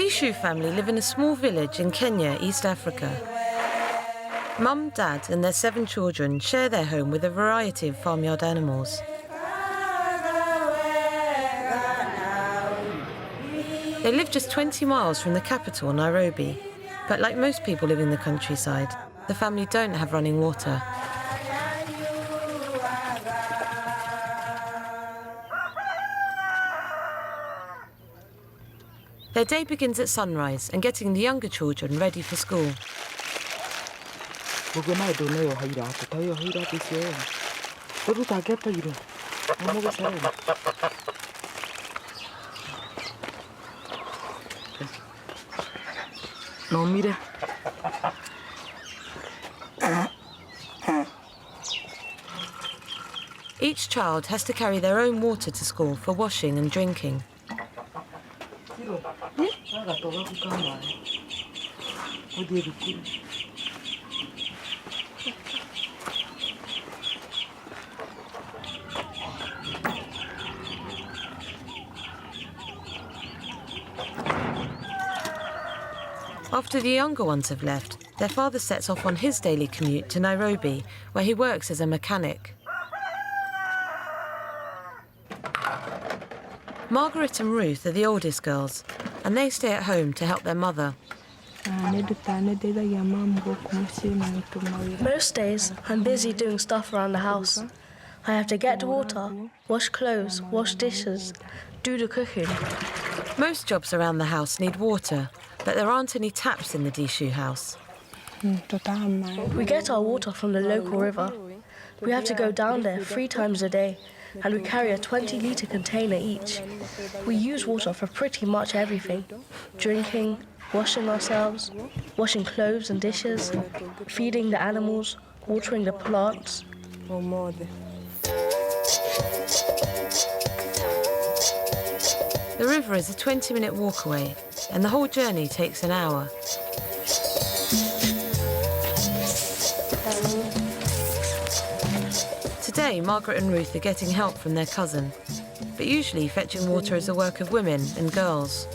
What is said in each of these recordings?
Dishu family live in a small village in Kenya, East Africa. Mum, Dad and their 7 children share their home with a variety of farmyard animals. They live just 20 miles from the capital, Nairobi, but like most people living in the countryside, the family don't have running water. Their day begins at sunrise and getting the younger children ready for school. No, mire. Each child has to carry their own water to school for washing and drinking. After the younger ones have left, their father sets off on his daily commute to Nairobi, where he works as a mechanic. Margaret and Ruth are the oldest girls, and they stay at home to help their mother. Most days, I'm busy doing stuff around the house. I have to get the water, wash clothes, wash dishes, do the cooking. Most jobs around the house need water, but there aren't any taps in the Dishu house. We get our water from the local river. We have to go down there 3 times a day, and we carry a 20-litre container each. We use water for pretty much everything: drinking, washing ourselves, washing clothes and dishes, feeding the animals, watering the plants. The river is a 20-minute walk away, and the whole journey takes an hour. Today, Margaret and Ruth are getting help from their cousin, but usually fetching water is a work of women and girls.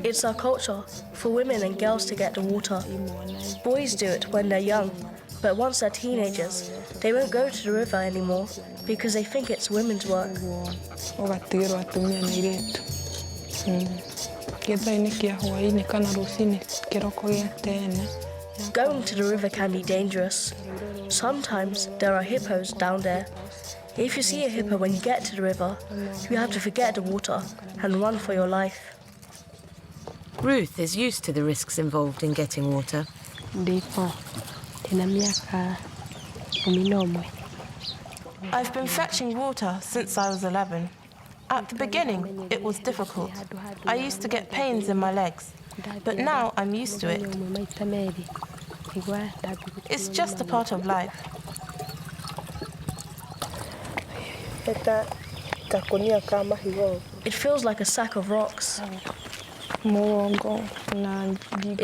It's our culture for women and girls to get the water. Boys do it when they're young, but once they're teenagers, they won't go to the river anymore because they think it's women's work. Going to the river can be dangerous. Sometimes there are hippos down there. If you see a hippo when you get to the river, you have to forget the water and run for your life. Ruth is used to the risks involved in getting water. I've been fetching water since I was 11. At the beginning, it was difficult. I used to get pains in my legs, but now I'm used to it. It's just a part of life. It feels like a sack of rocks.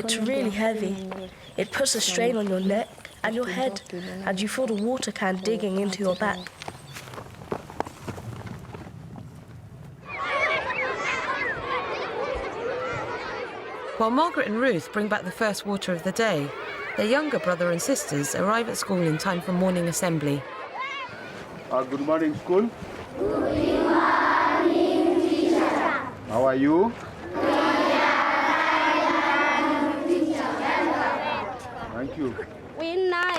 It's really heavy. It puts a strain on your neck and your head, and you feel the water can digging into your back. While Margaret and Ruth bring back the first water of the day, their younger brother and sisters arrive at school in time for morning assembly. Good morning, school. Good morning, teacher. How are you? Thank you. Winner,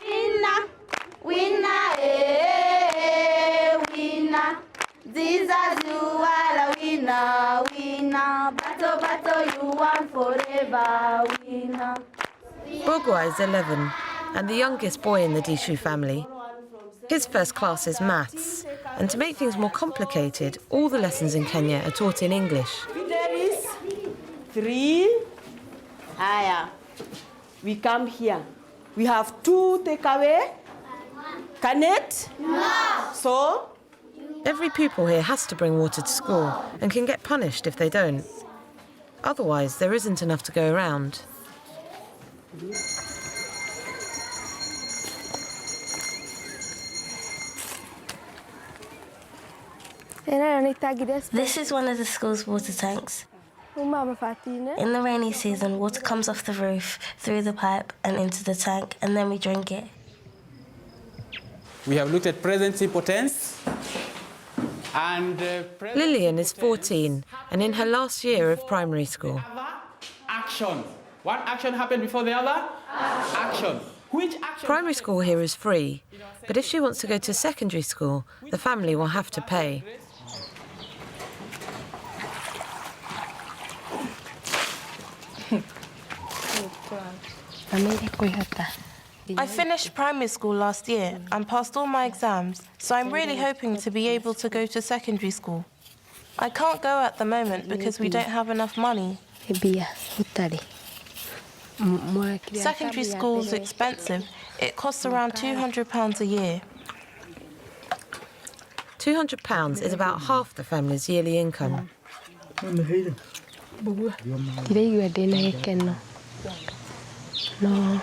winner, winner, winner. Jesus, you are a winner, winner. Battle, battle, you won forever, winner. Bogwa is 11 and the youngest boy in the Dishu family. His first class is maths, and to make things more complicated, all the lessons in Kenya are taught in English. There is 3. Higher. We come here. We have 2 takeaway. Can it? No. So? Every pupil here has to bring water to school and can get punished if they don't. Otherwise, there isn't enough to go around. This is one of the school's water tanks. In the rainy season, water comes off the roof, through the pipe and into the tank, and then we drink it. We have looked at present simple tense. And Lillian is 14 and in her last year of primary school. Action. What action happened before the other? Action. Which action? Primary school here is free, but if she wants to go to secondary school, the family will have to pay. I finished primary school last year and passed all my exams, so I'm really hoping to be able to go to secondary school. I can't go at the moment because we don't have enough money. Secondary school's expensive. It costs around £200 a year. £200 is about half the family's yearly income. No.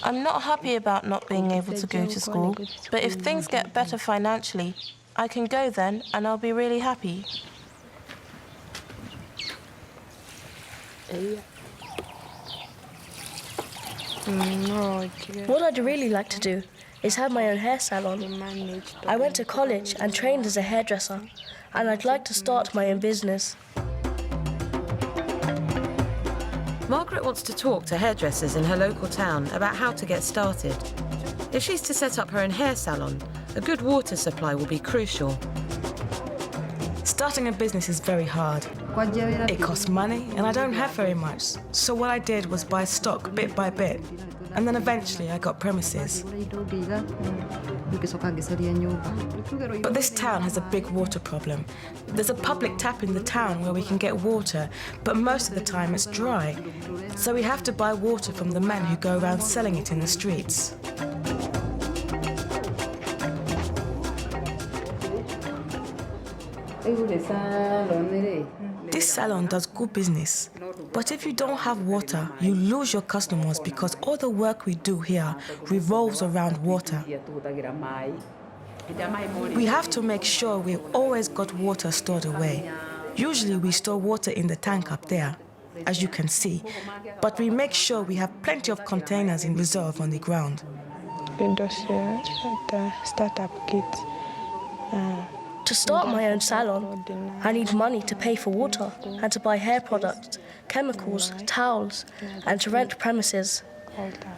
I'm not happy about not being able to go to school, but if things get better financially, I can go then and I'll be really happy. What I'd really like to do is have my own hair salon. I went to college and trained as a hairdresser, and I'd like to start my own business. Margaret wants to talk to hairdressers in her local town about how to get started. If she's to set up her own hair salon, a good water supply will be crucial. Starting a business is very hard. It costs money, and I don't have very much. So what I did was buy stock bit by bit, and then eventually I got premises. But this town has a big water problem. There's a public tap in the town where we can get water, but most of the time it's dry. So we have to buy water from the men who go around selling it in the streets. This salon does good business, but if you don't have water, you lose your customers because all the work we do here revolves around water. We have to make sure we've always got water stored away. Usually we store water in the tank up there, as you can see, but we make sure we have plenty of containers in reserve on the ground. To start my own salon, I need money to pay for water and to buy hair products, chemicals, towels, and to rent premises.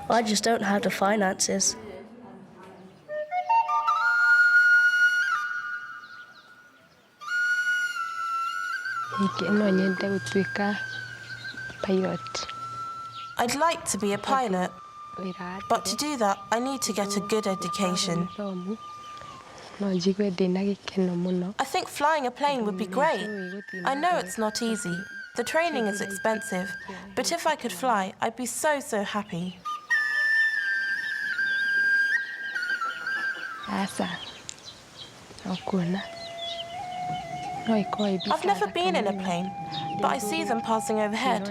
I just don't have the finances. I'd like to be a pilot, but to do that, I need to get a good education. I think flying a plane would be great. I know it's not easy. The training is expensive, but if I could fly, I'd be so happy. I've never been in a plane, but I see them passing overhead.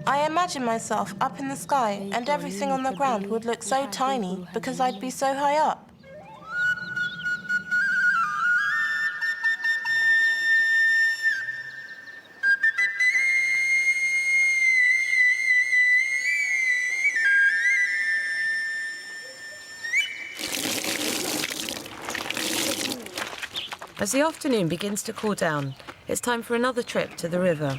I imagine myself up in the sky and everything on the ground would look so tiny because I'd be so high up. As the afternoon begins to cool down, it's time for another trip to the river.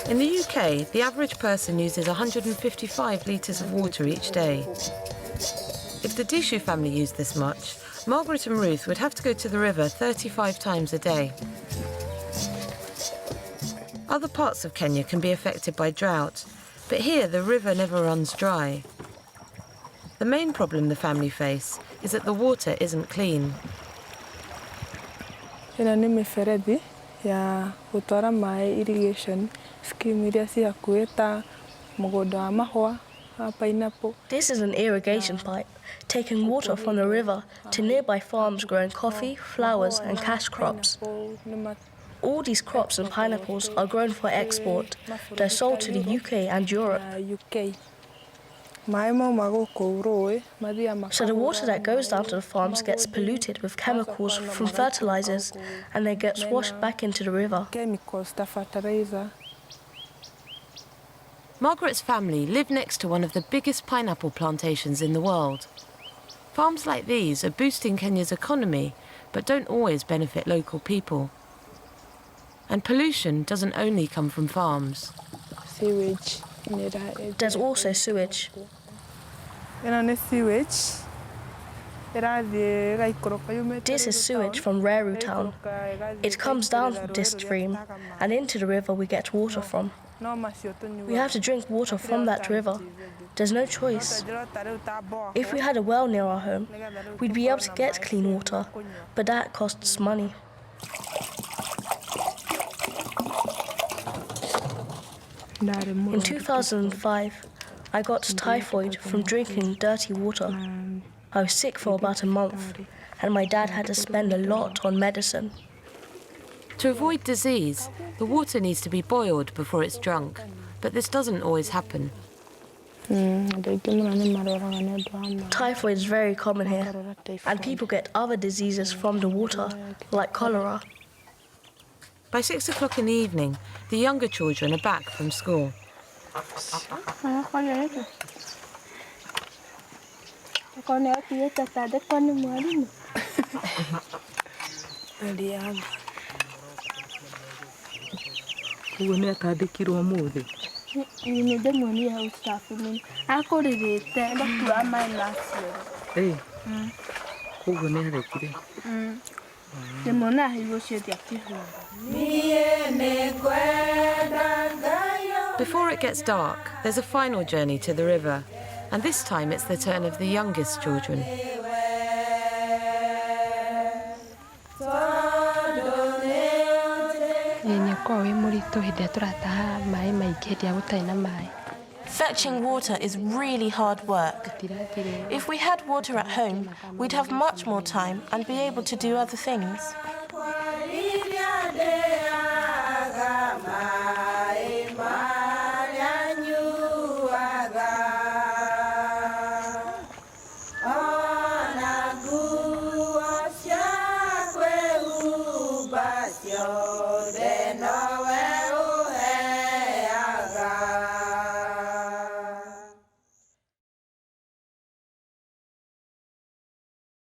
In the UK, the average person uses 155 litres of water each day. If the Dishu family used this much, Margaret and Ruth would have to go to the river 35 times a day. Other parts of Kenya can be affected by drought, but here the river never runs dry. The main problem the family face is that the water isn't clean. Ya gutwara mai irrigation scheme iria ci hakuhi ta mugunda wa mahua pineapple. This is an irrigation pipe taking water from the river to nearby farms growing coffee, flowers and cash crops. All these crops and pineapples are grown for export. They're sold to the UK and Europe. So the water that goes down to the farms gets polluted with chemicals from fertilizers and then gets washed back into the river. Margaret's family live next to one of the biggest pineapple plantations in the world. Farms like these are boosting Kenya's economy, but don't always benefit local people. And pollution doesn't only come from farms. There's also sewage. This is sewage from Reru town. It comes down this stream, and into the river we get water from. We have to drink water from that river. There's no choice. If we had a well near our home, we'd be able to get clean water, but that costs money. In 2005, I got typhoid from drinking dirty water. I was sick for about a month, and my dad had to spend a lot on medicine. To avoid disease, the water needs to be boiled before it's drunk, but this doesn't always happen. Typhoid is very common here, and people get other diseases from the water, like cholera. By 6 o'clock in the evening, the younger children are back from school. Before it gets dark, there's a final journey to the river, and this time it's the turn of the youngest children. Fetching water is really hard work. If we had water at home, we'd have much more time and be able to do other things.